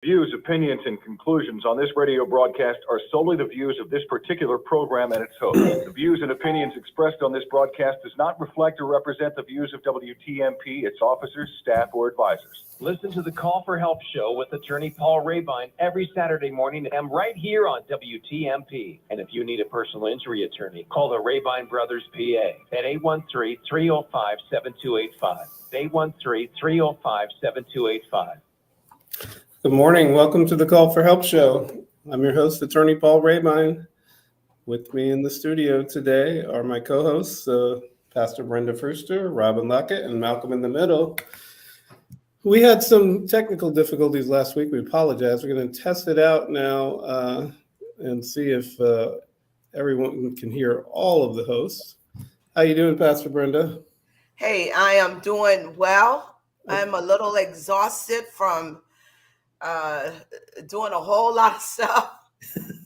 Views, opinions, and conclusions on this radio broadcast are solely the views of this particular program and its host. The views and opinions expressed on this broadcast does not reflect or represent the views of WTMP, its officers, staff, or advisors. Listen to the Call for Help show with attorney Paul Rebein every Saturday morning at M right here on WTMP. And if you need a personal injury attorney, call the Rebein Brothers PA at 813-305-7285. 813-305-7285. Good morning. Welcome to the Call for Help show. I'm your host, attorney Paul Rebein. With me in the studio today are my co-hosts, Pastor Brenda Fruster, Robin Lockett, and Malcolm in the middle. We had some technical difficulties last week. We apologize. We're going to test it out now and see if everyone can hear all of the hosts. How you doing, Pastor Brenda? Hey, I am doing well. I'm a little exhausted from doing a whole lot of stuff,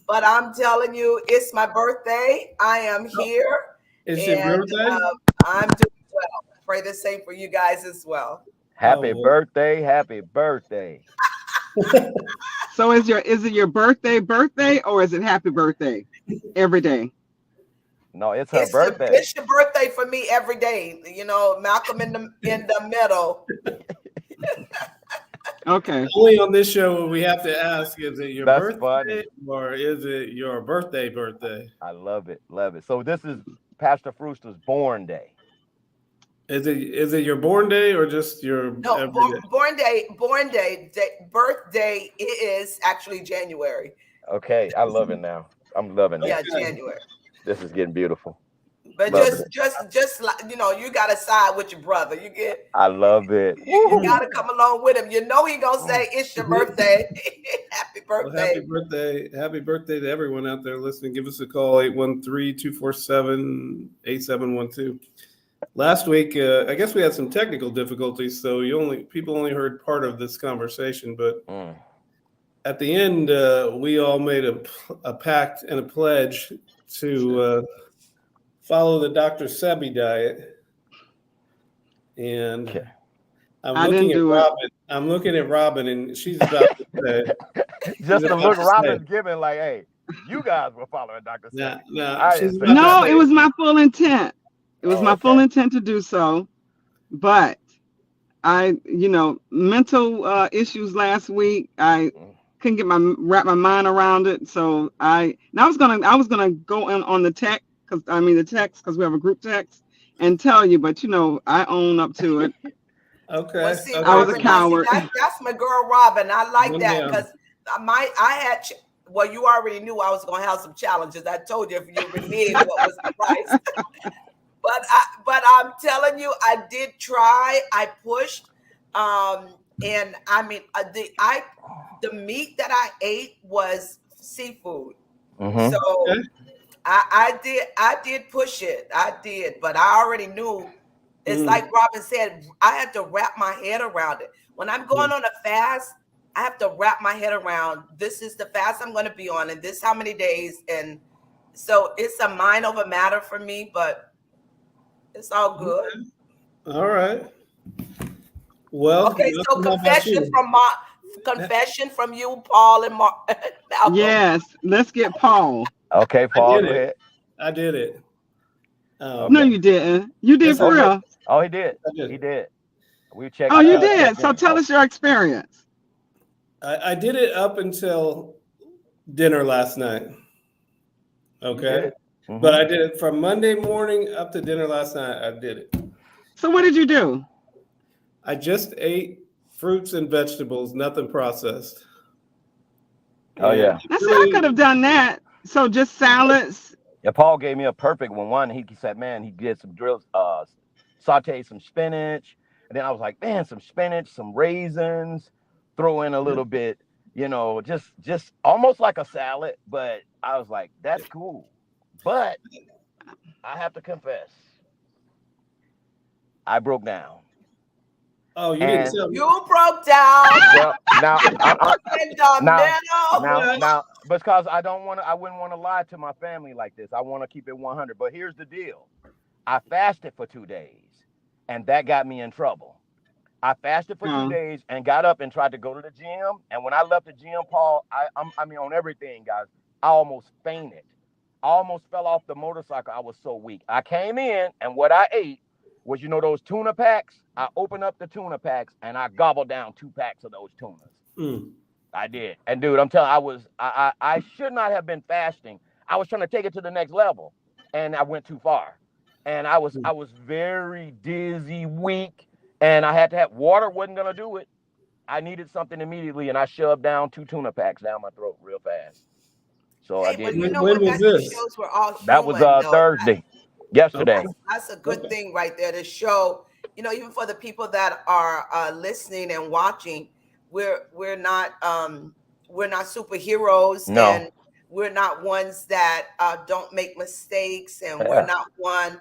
but I'm telling you, it's my birthday. I am here. Is it birthday? I'm doing well. Pray the same for you guys as well. Happy birthday, happy birthday. So is it your birthday, or is it happy birthday every day? No, it's her birthday. It's your birthday for me every day. You know, Malcolm in the middle. Okay. Only on this show when we have to ask, is it your birthday funny. Or is it your birthday? I love it. So this is Pastor Fruster's born day. Is it your born day or just your born day? Birthday is actually January. Okay, I love it now. I'm loving it. Yeah, January. This is getting beautiful. But just like, you know, you gotta side with your brother. You get. I love it. You gotta come along with him. You know he gonna say it's your birthday. Happy birthday. Well, happy birthday to everyone out there listening. Give us a call, 813-247-8712. Last week, I guess we had some technical difficulties, so people only heard part of this conversation. But at the end, we all made a pact and a pledge to follow the Dr. Sebi diet. And okay. I'm looking at Robin, and she's about to say. Just the look Robin's giving, like, hey, you guys were following Dr. Sebi. No, it was my full intent. It was my full intent to do so, but mental issues last week. I couldn't wrap my mind around it. So I was gonna go on the text because we have a group text and tell you, but I own up to it. Okay. Well, see, I was a coward. That's my girl Robin. I like that because you already knew I was gonna have some challenges. I told you if you reneged what was the price. But I'm telling you, I did try. I pushed, and I mean, the meat that I ate was seafood. Mm-hmm. So I did push it. I did, but I already knew. It's like Robin said, I had to wrap my head around it. When I'm going on a fast, I have to wrap my head around. This is the fast I'm going to be on, and this how many days, and so it's a mind over matter for me, but. It's all good. All right. Well, okay. So confession from you, Paul and Malcolm. Yes, let's get Paul. Okay, Paul. Go ahead. I did it. No, you didn't. You did for real. Oh, he did. He did. We checked. Oh, you did. So tell us your experience. I did it up until dinner last night. Okay. Mm-hmm. But I did it from Monday morning up to dinner last night. I did it. So what did you do? I just ate fruits and vegetables, nothing processed. Oh, yeah. I could have done that. So just salads. Yeah, Paul gave me a perfect one. One, he said, man, he did some sauteed some spinach. And then I was like, man, some spinach, some raisins, throw in a little bit, just almost like a salad. But I was like, that's cool. But I have to confess, I broke down. Oh, you didn't tell me. You broke down. Well, now, because I wouldn't want to lie to my family like this. I want to keep it 100. But here's the deal: I fasted for 2 days, and that got me in trouble. I fasted for 2 days and got up and tried to go to the gym. And when I left the gym, Paul, I mean, on everything, guys, I almost fainted. I almost fell off the motorcycle. I was so weak. I came in, and what I ate was, those tuna packs. I opened up the tuna packs, and I gobbled down 2 packs of those tunas. I did. And, dude, I'm telling you, I should not have been fasting. I was trying to take it to the next level, and I went too far. And I was very dizzy, weak, and I had to have water. Wasn't going to do it. I needed something immediately, and I shoved down 2 tuna packs down my throat real fast. So I did. When was this? Shows were all that was human, though. Thursday, yesterday. That's a good thing right there to show, even for the people that are listening and watching, we're not superheroes. No. And we're not ones that don't make mistakes, and we're not one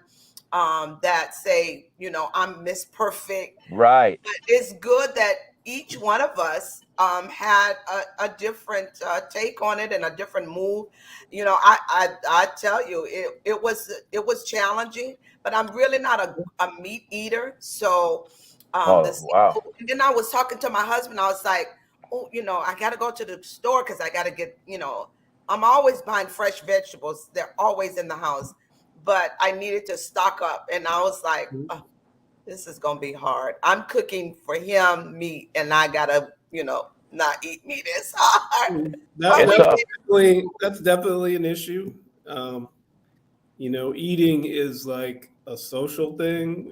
that say, I'm Miss Perfect. Right. But it's good that each one of us had a different take on it and a different move. I tell you, it was challenging, but I'm really not a meat eater. So wow. And then I was talking to my husband. I was like, I got to go to the store because I got to get, I'm always buying fresh vegetables. They're always in the house, but I needed to stock up. And I was like, oh, this is going to be hard. I'm cooking for him meat, and I got to, not eat meat. It's hard. That's definitely an issue. Eating is like a social thing.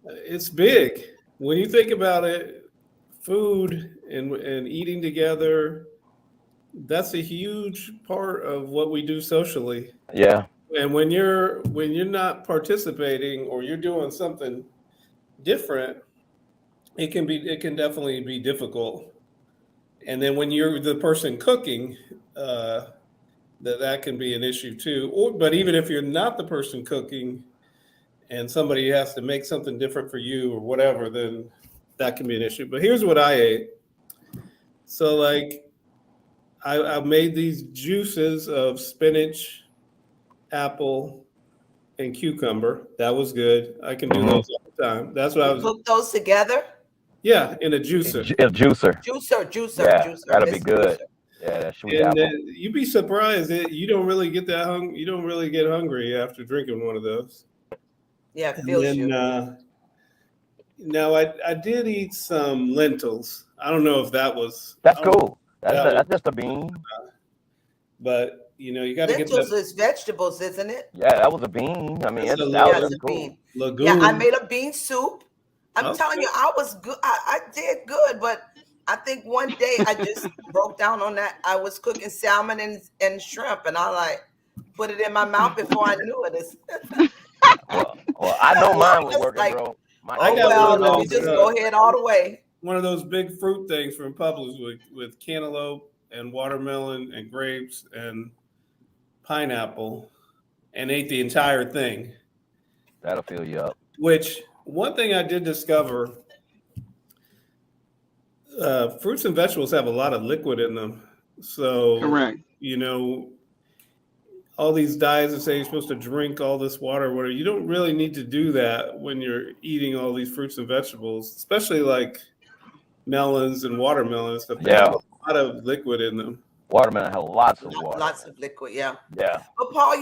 It's big. When you think about it, food and eating together, that's a huge part of what we do socially. Yeah. And when you're not participating or you're doing something different, it can definitely be difficult. And then when you're the person cooking, that can be an issue too. But even if you're not the person cooking and somebody has to make something different for you or whatever, then that can be an issue. But here's what I ate. So I made these juices of spinach, apple, and cucumber. That was good. I can do those all the time. That's what I was. Cook those together? Yeah, in a juicer. A juicer. Juicer. Yeah, juicer. that'll be good. Yeah, that sweet And apple. you'd be surprised that you don't really get that you don't really get hungry after drinking one of those. Yeah, it feels you. Now I did eat some lentils. I don't know if that was. That's cool. That's just a bean. But you got to get lentils is vegetables, isn't it? Yeah, that was a bean. I mean, that was a cool. bean. Legume. Yeah, I made a bean soup. I'm telling you, I was good. I did good, but I think one day I just broke down on that. I was cooking salmon and shrimp, and I put it in my mouth before I knew it. Well, I know mine was working, bro. Let me just go ahead all the way. One of those big fruit things from Publix with cantaloupe and watermelon and grapes and pineapple, and ate the entire thing. That'll fill you up. Which one thing I did discover, fruits and vegetables have a lot of liquid in them. So correct. All these diets that say you're supposed to drink all this water, whatever, you don't really need to do that when you're eating all these fruits and vegetables, especially like melons and watermelons. Stuff. They have a lot of liquid in them. Watermelon has lots of water. Lots of liquid, yeah. Yeah. But Paul,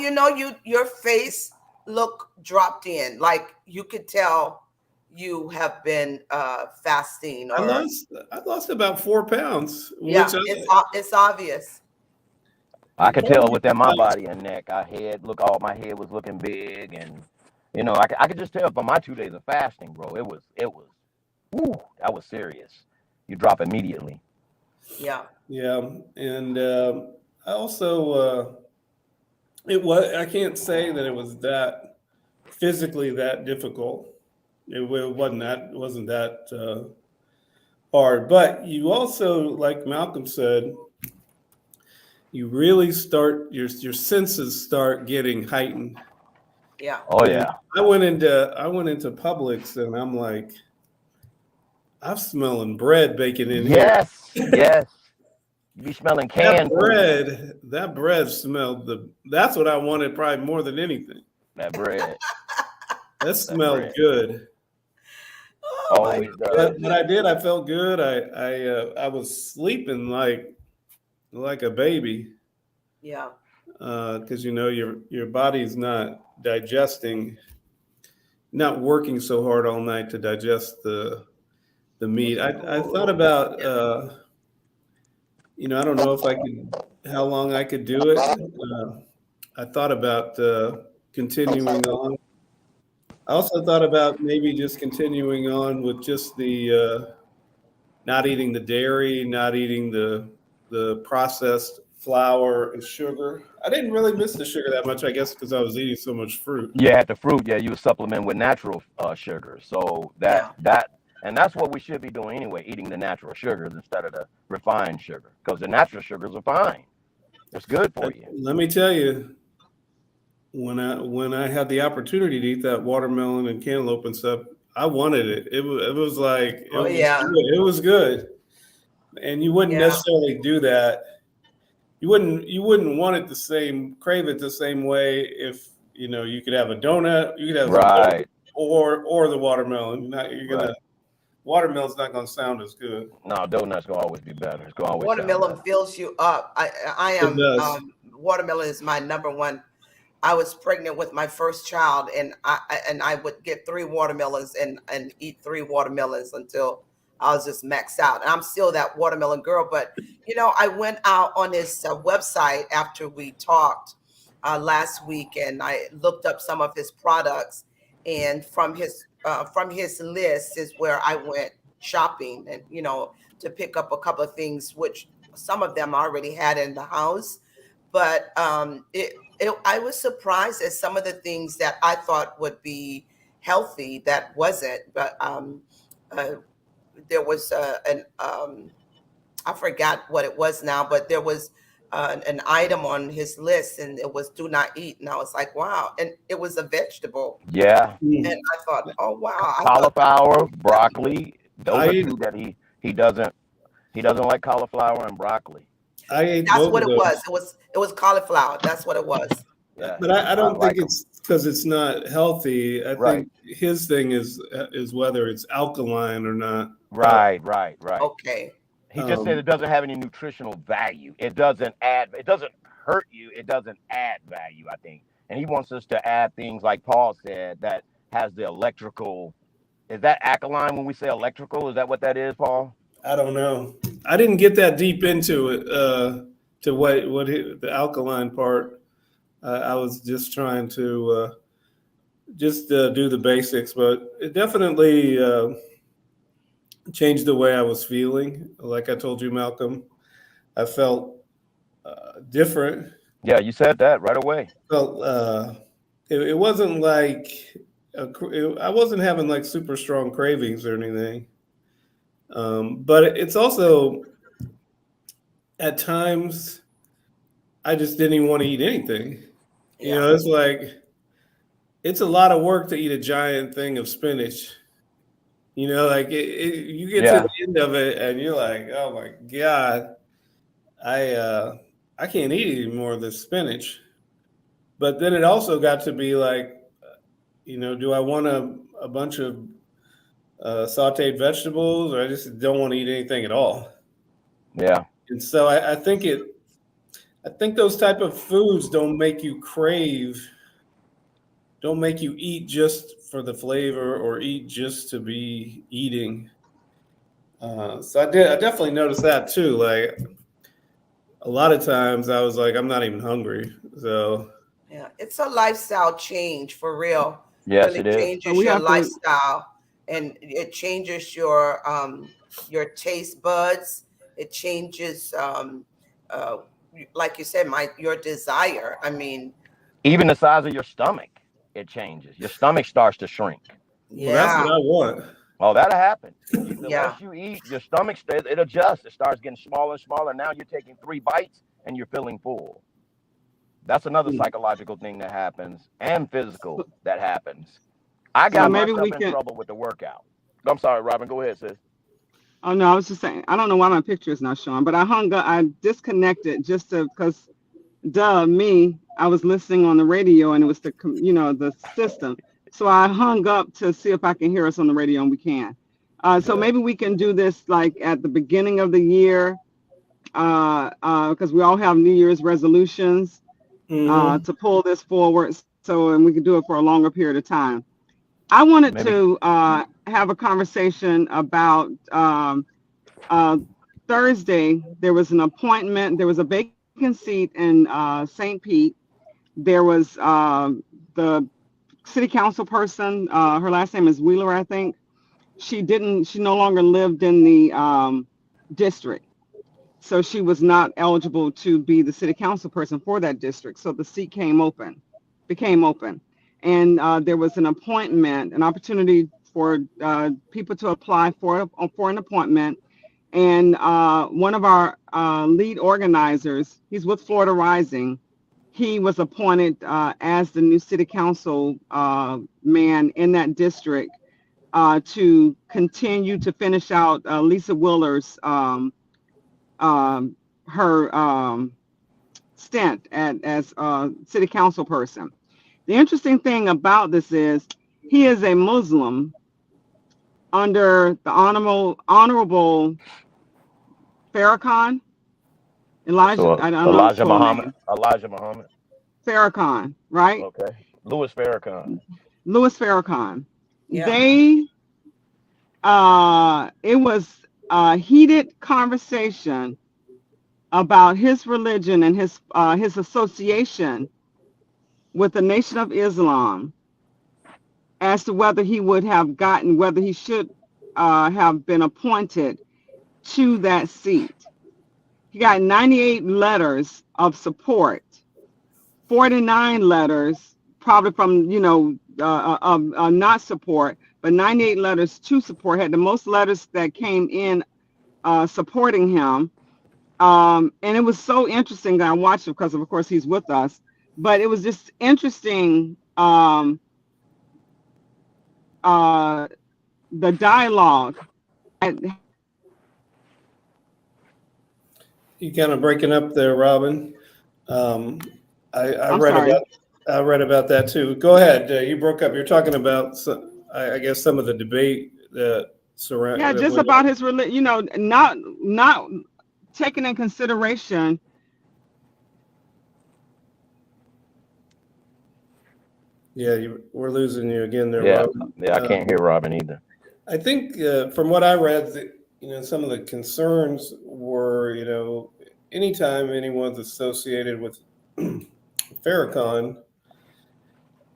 your face look dropped in. Like you could tell you have been fasting. I lost about 4 pounds. Yeah, it's obvious. I could tell within my body and neck. My head was looking big, and I could just tell from my 2 days of fasting, bro. It was that was serious. You drop immediately. Yeah. Yeah, and I also I can't say that it was that physically that difficult. It wasn't that hard, but you also, like Malcolm said, you really start your senses start getting heightened. Yeah. Oh yeah. I went into Publix and I'm like, I'm smelling bread baking in here. Yes. You be smelling canned bread. That bread smelled that's what I wanted probably more than anything. That bread. That smelled good. Always does. But I did. I felt good. I was sleeping like a baby. Yeah. Because your body's not digesting, not working so hard all night to digest the meat. I thought about I don't know if I could, how long I could do it. I thought about continuing on. I also thought about maybe just continuing on with just the not eating the dairy, not eating the processed flour and sugar. I didn't really miss the sugar that much, I guess, because I was eating so much fruit. You had the fruit, yeah, you would supplement with natural sugar. So and that's what we should be doing anyway, eating the natural sugars instead of the refined sugar, because the natural sugars are fine. It's good for you. Let me tell you, when I had the opportunity to eat that watermelon and cantaloupe and stuff, I wanted it. It was like it was good. And you wouldn't necessarily do that. You wouldn't want it crave it the same way if you could have a donut, you could have right, or the watermelon. Right. Watermelon's not gonna sound as good. No, donut's gonna always be better. It's gonna always watermelon fills you up. I am watermelon is my number one. I was pregnant with my first child, and I would get 3 watermelons and eat 3 watermelons until I was just maxed out. And I'm still that watermelon girl. But I went out on his website after we talked last week, and I looked up some of his products, and from his list is where I went shopping, and to pick up a couple of things, which some of them I already had in the house. But I was surprised at some of the things that I thought would be healthy that wasn't. But there was I forgot what it was now, but there was an item on his list, and it was do not eat. And I was like, wow. And it was a vegetable. Yeah. And I thought, oh, wow. Cauliflower, broccoli. Those are two that he doesn't like, cauliflower and broccoli. That's what it was. It was cauliflower. That's what it was. Yeah. But I don't think it's because it's not healthy. I think his thing is whether it's alkaline or not. Right. Okay. He just said it doesn't have any nutritional value. It doesn't hurt you. It doesn't add value, I think. And he wants us to add things like Paul said that has the electrical. Is that alkaline when we say electrical? Is that what that is, Paul? I don't know. I didn't get that deep into it, to what the alkaline part. I was just trying to do the basics, but it definitely changed the way I was feeling. Like I told you, Malcolm, I felt different. Yeah, you said that right away. Felt it wasn't like I wasn't having like super strong cravings or anything. But it's also at times I just didn't even want to eat anything. It's like it's a lot of work to eat a giant thing of spinach. Like you get to the end of it and you're like, oh my God, I can't eat any more of this spinach. But then it also got to be like, do I want a bunch of sauteed vegetables, or I just don't want to eat anything at all? Yeah. And so I think those type of foods don't make you eat just for the flavor or eat just to be eating. So I definitely noticed that too. Like a lot of times I was like, I'm not even hungry. So yeah, it's a lifestyle change for real. Yes, it changes your lifestyle, and it changes your taste buds. It changes, like you said, your desire. I mean, even the size of your stomach, it changes. Your stomach starts to shrink. Yeah, well, that's what I want. Oh, that'll happen. The less you eat, your stomach it adjusts. It starts getting smaller and smaller. Now you're taking 3 bites and you're feeling full. That's another psychological thing that happens, and physical that happens. I got myself in trouble with the workout. I'm sorry, Robin. Go ahead, sis. Oh no, I was just saying. I don't know why my picture is not showing, but I hung up. I disconnected just because, I was listening on the radio and it was the system. So I hung up to see if I can hear us on the radio, and we can. So maybe we can do this like at the beginning of the year, because we all have New Year's resolutions to pull this forward. So, and we can do it for a longer period of time. I wanted Maybe. to have a conversation about Thursday. There was an appointment. There was a vacant seat in St. Pete. There was the city council person. Her last name is Wheeler, I think. She no longer lived in the district. So she was not eligible to be the city council person for that district. So the seat became open. And there was an opportunity for people to apply for an appointment. And one of our lead organizers, he's with Florida Rising, he was appointed as the new city council man in that district to continue to finish out Lisa Wheeler's her stint as city council person. The interesting thing about this is he is a Muslim under the Honorable Farrakhan. Elijah Muhammad. Farrakhan, right? Okay. Louis Farrakhan. Yeah. It was a heated conversation about his religion and his association with the Nation of Islam as to whether he should have been appointed to that seat. He got 98 letters of support, 49 letters probably from not support, but 98 letters to support. Had the most letters that came in supporting him. And it was so interesting that I watched it because of course he's with us, but it was just interesting the dialogue. You kind of breaking up there, Robin. I read about that too. Go ahead. You broke up. You're talking about, I guess, some of the debate that surround. Yeah, just about his religion. Not taking in consideration. Yeah, we're losing you again there, Yeah, Robin. yeah, I can't hear Robin either. I think from what I read, some of the concerns were, anytime anyone's associated with Farrakhan,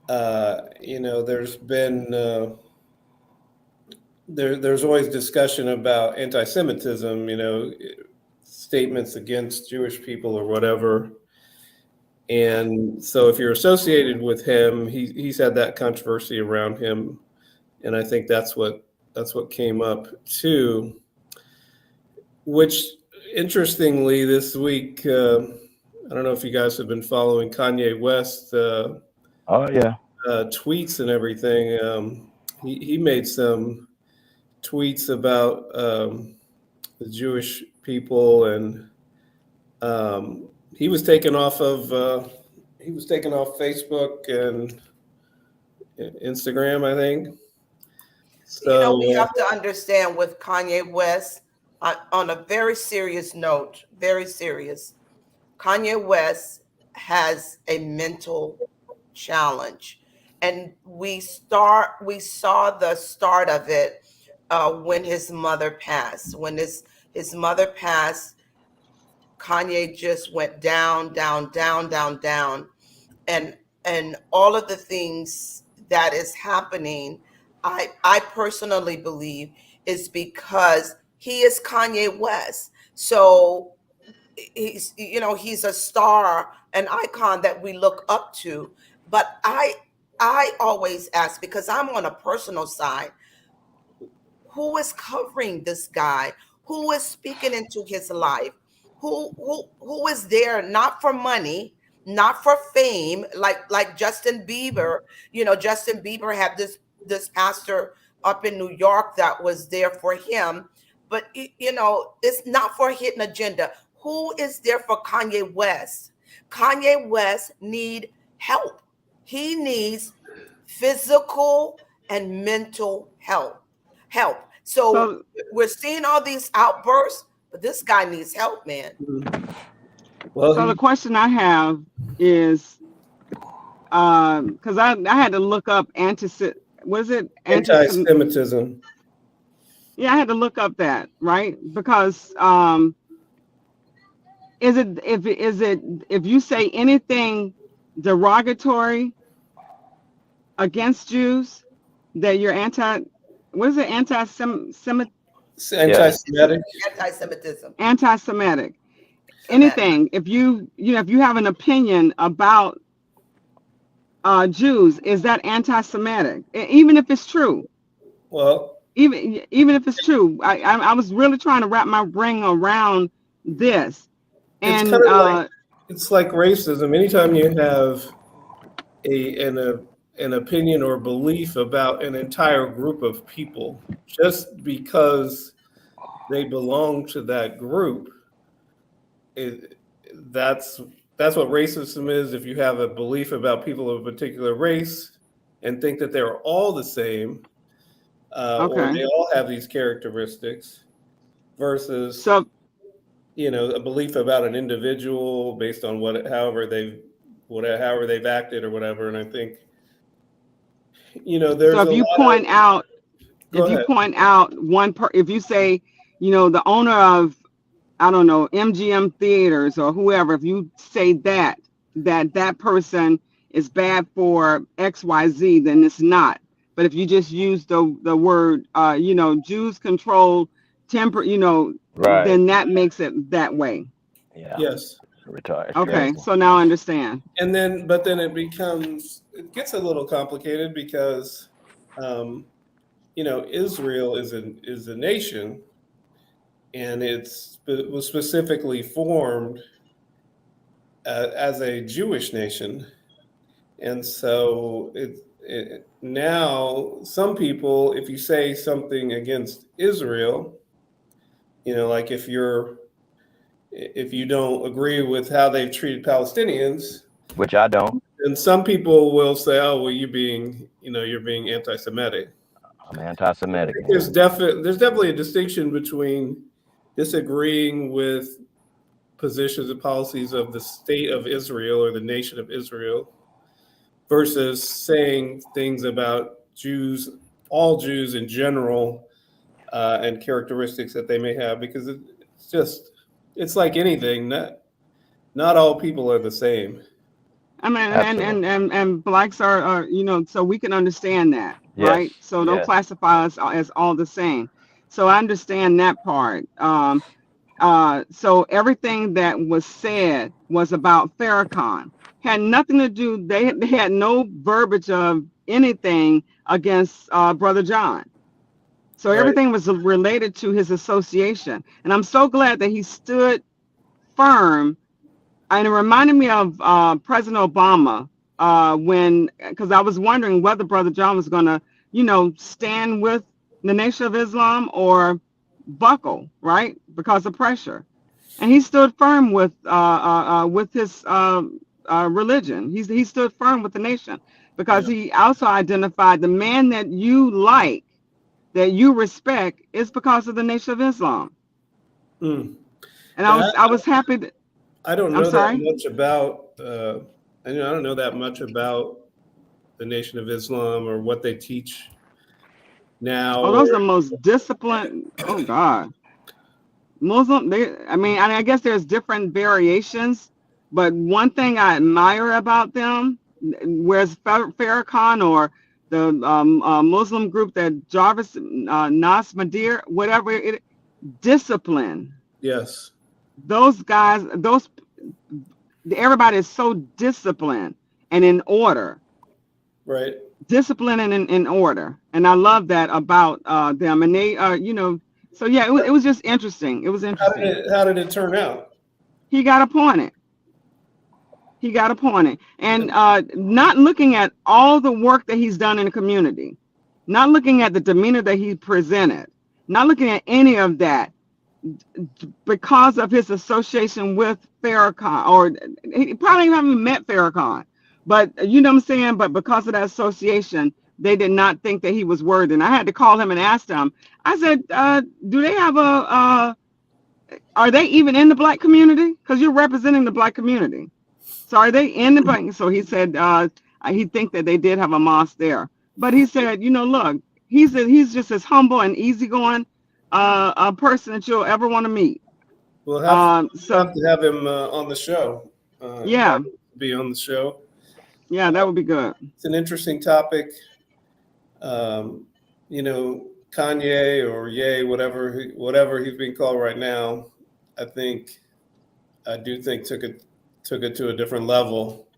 there's been there's always discussion about anti-Semitism, statements against Jewish people or whatever. And so if you're associated with him, he's had that controversy around him. And I think that's what came up too, which interestingly this week, I don't know if you guys have been following Kanye West tweets and everything. He made some tweets about the Jewish people, and he was taken off Facebook and Instagram, I think. So we have to understand with Kanye West, on a very serious note, very serious, Kanye West has a mental challenge. And we saw the start of it when his mother passed. When his mother passed, Kanye just went down, down, down, down, down. And all of the things that is happening, I personally believe is because he is Kanye West. So he's a star, an icon that we look up to. But I always ask, because I'm on a personal side, who is covering this guy? Who is speaking into his life? Who is there not for money, not for fame, like Justin Bieber? Justin Bieber had this pastor up in New York that was there for him, but it's not for a hidden agenda. Who is there for Kanye West? Kanye West need help. He needs physical and mental help. So we're seeing all these outbursts, but this guy needs help, man. Well, so the question I have is, because I had to look up anti-Semitism. Yeah, I had to look up that, right? Because if you say anything derogatory against Jews, that you're anti-Semitic. Anti-Semitism. Anything. If you have an opinion about Jews, is that anti-Semitic? Even if it's true. Well, even if it's true, I was really trying to wrap my brain around this. And it's like racism. Anytime you have an opinion or belief about an entire group of people, just because they belong to that group, that's what racism is. If you have a belief about people of a particular race and think that they're all the same, or they all have these characteristics, versus a belief about an individual based on however they've acted or whatever. And I think there's if you point out if you say the owner of, I don't know, MGM Theaters or whoever, if you say that person is bad for XYZ, then it's not. But if you just use the word, Jews control temper, then that makes it that way. Yeah. Yes. Okay, so now I understand. But then it gets a little complicated because, Israel is a nation, and it was specifically formed as a Jewish nation, and so now some people, if you say something against Israel, like if you don't agree with how they've treated Palestinians, which I don't, and some people will say, "Oh, well, you're being anti-Semitic." I'm anti-Semitic. There's definitely a distinction between disagreeing with positions and policies of the state of Israel or the nation of Israel versus saying things about Jews, all Jews in general, and characteristics that they may have, because it's like anything. Not all people are the same. I mean, and blacks are so we can understand that, right? So don't classify us as all the same. So I understand that part. So everything that was said was about Farrakhan. Had nothing to do. They had no verbiage of anything against Brother John. So everything was related to his association, and I'm so glad that he stood firm. And it reminded me of President Obama because I was wondering whether Brother John was going to, stand with the Nation of Islam or buckle, right, because of pressure. And he stood firm with his religion. He stood firm with the nation because he also identified the man that you like, that you respect, is because of the Nation of Islam. And I was happy that. I don't know that much about. I don't know that much about the Nation of Islam or what they teach now. Oh, those are the most disciplined. Oh God, Muslim. I guess there's different variations, but one thing I admire about them, whereas Farrakhan or the Muslim group that Jarvis Nas Madir, whatever discipline. Yes. Those guys, everybody is so disciplined and in order. Right. Discipline and in order. And I love that about them. And they, so yeah, it was just interesting. It was interesting. How did it turn out? He got appointed. And not looking at all the work that he's done in the community, not looking at the demeanor that he presented, not looking at any of that, because of his association with Farrakhan, or he probably haven't met Farrakhan, but you know what I'm saying? But because of that association, they did not think that he was worthy. And I had to call him and ask him. I said, do they have are they even in the Black community? Because you're representing the Black community. So are they in the Black? So he said he think that they did have a mosque there. But he said, look, he's just as humble and easygoing a person that you'll ever want to meet. We'll have to have him on the show. Yeah. Be on the show. Yeah, that would be good. It's an interesting topic. Kanye or Ye, whatever he's being called right now, I do think took it to a different level.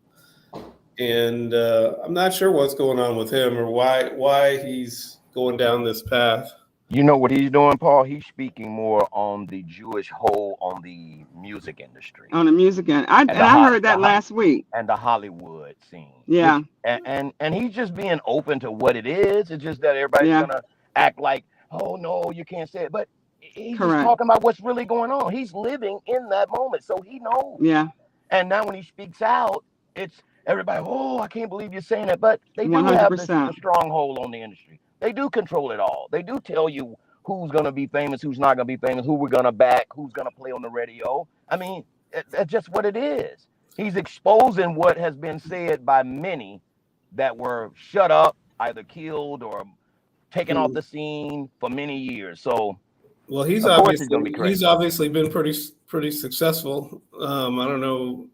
And I'm not sure what's going on with him or why he's going down this path. You know what he's doing, Paul? He's speaking more on the Jewish hold on the music industry. On the music end. I heard that last week. And the Hollywood scene. Yeah. And he's just being open to what it is. It's just that everybody's gonna act like, oh no, you can't say it. But he's just talking about what's really going on. He's living in that moment, so he knows. Yeah. And now when he speaks out, it's everybody, oh, I can't believe you're saying that. But they do 100%. have this stronghold on the industry. They do control it all. They do tell you who's going to be famous, who's not going to be famous, who we're going to back, who's going to play on the radio. I mean, that's just what it is. He's exposing what has been said by many that were shut up, either killed or taken off the scene for many years. So, well, he's obviously been pretty successful. I don't know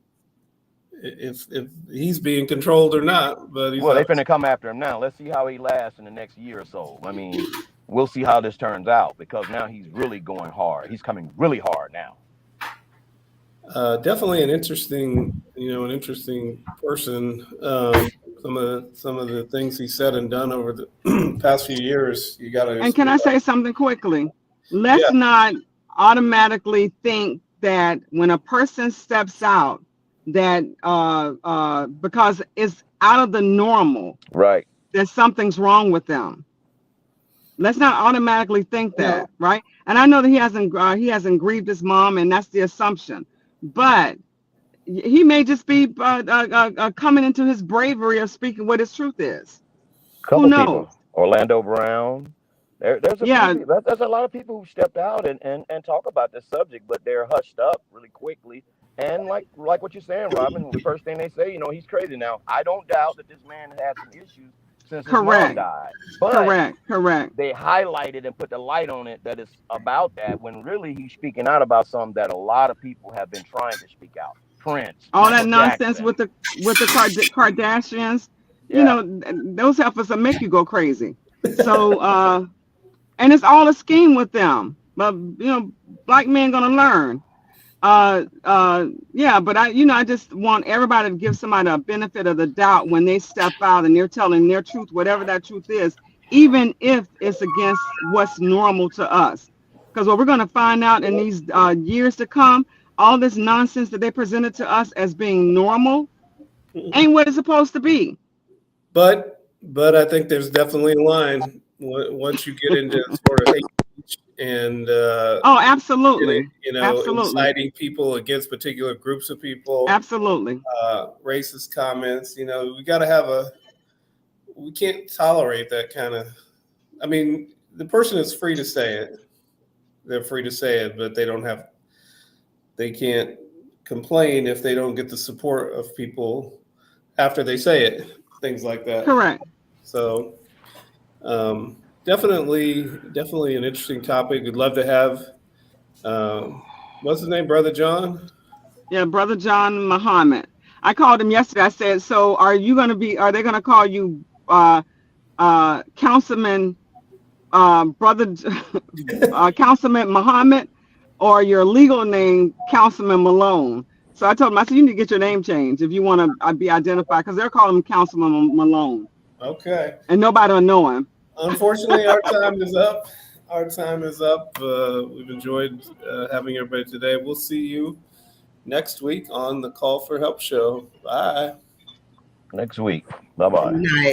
if he's being controlled or not, but they're going to come after him now. Let's see how he lasts in the next year or so. I mean, we'll see how this turns out because now he's really going hard. He's coming really hard now. Definitely an interesting person. Some of the things he said and done over the past few years, you got to. And can I say something quickly? Let's not automatically think that when a person steps out, that because it's out of the normal, right, that something's wrong with them. Let's not automatically think that, right? And I know that he hasn't grieved his mom, and that's the assumption. But he may just be coming into his bravery of speaking what his truth is. Who knows? People. Orlando Brown. There's a lot of people who stepped out and talk about this subject, but they're hushed up really quickly. And like what you're saying, Robin, the first thing they say, he's crazy. Now, I don't doubt that this man has had some issues since his mom died. But correct. They highlighted and put the light on it that it's about that when really he's speaking out about something that a lot of people have been trying to speak out. Prince. All that nonsense with the Kardashians, those heifers will make you go crazy. So and it's all a scheme with them. But black men gonna learn. But I just want everybody to give somebody a benefit of the doubt when they step out and they're telling their truth, whatever that truth is, even if it's against what's normal to us. Because what we're going to find out in these years to come, all this nonsense that they presented to us as being normal ain't what it's supposed to be. But I think there's definitely a line once you get into sort of hate speech and absolutely, absolutely, inciting people against particular groups of people, absolutely, racist comments. We can't tolerate that kind of. I mean, the person is free to say it. They're free to say it, but they can't complain if they don't get the support of people after they say it. Things like that. Correct. So. Definitely an interesting topic. We'd love to have, what's his name, Brother John? Yeah, Brother John Muhammad. I called him yesterday. I said, so are they going to call you Councilman Councilman Muhammad, or your legal name, Councilman Malone? So I told him, I said, you need to get your name changed if you want to be identified, because they're calling him Councilman Malone. Okay. And nobody will know him. Unfortunately, our time is up. We've enjoyed having everybody today. We'll see you next week on the Call for Help show. Bye. Next week. Bye-bye. Good night.